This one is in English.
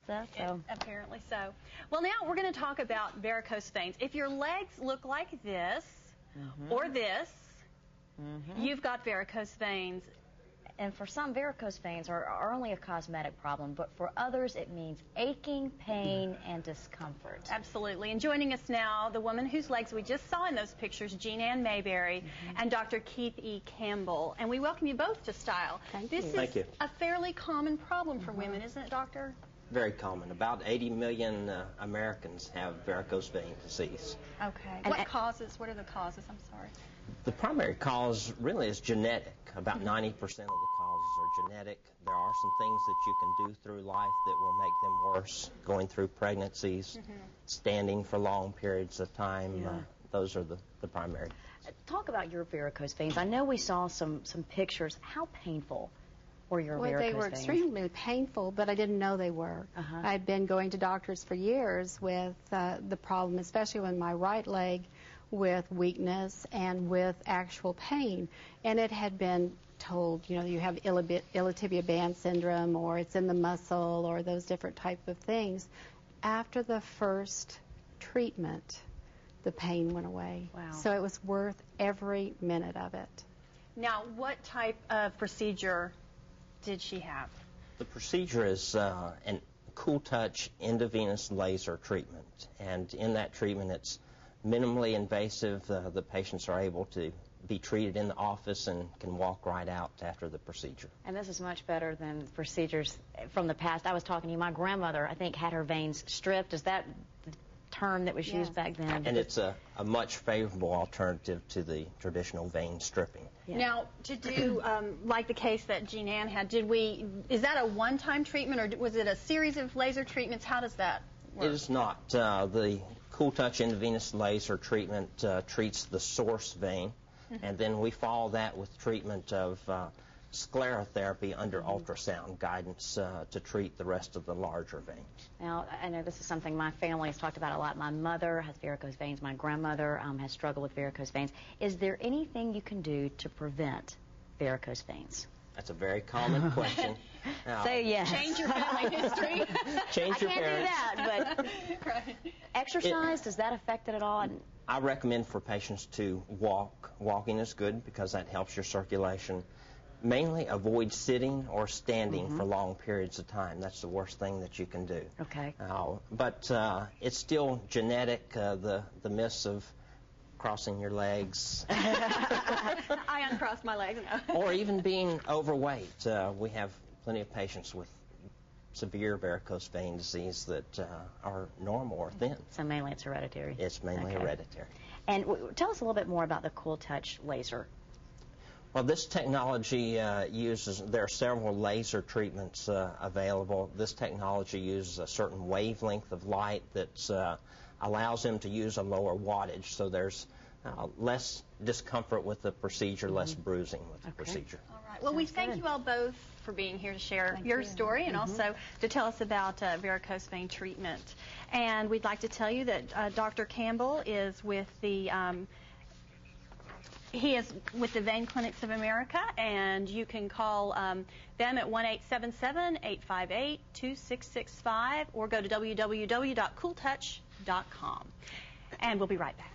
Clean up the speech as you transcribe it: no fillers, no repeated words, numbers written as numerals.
So. Apparently so. Well, now we're going to talk about varicose veins. If your legs look like this or this, you've got varicose veins. And for some, varicose veins are only a cosmetic problem, but for others it means aching, pain, and discomfort. Absolutely. And joining us now, the woman whose legs we just saw in those pictures, Jean Ann Mayberry, and Dr. Keith E. Campbell. And we welcome you both to Style. Thank this you. is Thank you. a fairly common problem for women, isn't it, Doctor? Very common. About 80 million Americans have varicose vein disease. Okay. What are the causes? I'm sorry. The primary cause really is genetic. About 90% of the causes are genetic. There are some things that you can do through life that will make them worse. Going through pregnancies, standing for long periods of time, those are the primary. Talk about your varicose veins. I know we saw some pictures. How painful were your varicose veins? They were extremely painful, but I didn't know they were. I'd been going to doctors for years with the problem, especially with my right leg, with weakness and with actual pain. And it had been told, you know, you have iliotibial band syndrome, or it's in the muscle, or those different type of things. After the first treatment, the pain went away. Wow. So it was worth every minute of it. Now, what type of procedure did she have? The procedure is an CoolTouch intravenous laser treatment. And in that treatment, it's minimally invasive. The patients are able to be treated in the office and can walk right out after the procedure. And this is much better than procedures from the past. I was talking to you. My grandmother, I think, had her veins stripped. Is that the term that was used back then? And it's a much favorable alternative to the traditional vein stripping. Yeah. Now, to do like the case that Jean Ann had, is that a one-time treatment, or was it a series of laser treatments? How does that work? It is not. The CoolTouch intravenous laser treatment treats the source vein, and then we follow that with treatment of sclerotherapy under ultrasound guidance to treat the rest of the larger veins. Now, I know this is something my family has talked about a lot. My mother has varicose veins. My grandmother has struggled with varicose veins. Is there anything you can do to prevent varicose veins? That's a very common question. Now, say yes. Change your family history. Change your parents. I can't do that, but right. Exercise, does that affect it at all? I recommend for patients to walk. Walking is good because that helps your circulation. Mainly avoid sitting or standing for long periods of time. That's the worst thing that you can do. Okay. But it's still genetic, the myths of crossing your legs. I uncrossed my legs. Or even being overweight. We have plenty of patients with severe varicose vein disease that are normal or thin. So mainly it's hereditary. It's mainly hereditary. And tell us a little bit more about the CoolTouch laser. Well, this technology there are several laser treatments available. This technology uses a certain wavelength of light that allows them to use a lower wattage, so there's less discomfort with the procedure, less bruising with the procedure. All right. Well, we thank you all both for being here to share your story and also to tell us about varicose vein treatment. And we'd like to tell you that Dr. Campbell is with the Vein Clinics of America, and you can call them at 1-877-858-2665 or go to www.cooltouch.com. And we'll be right back.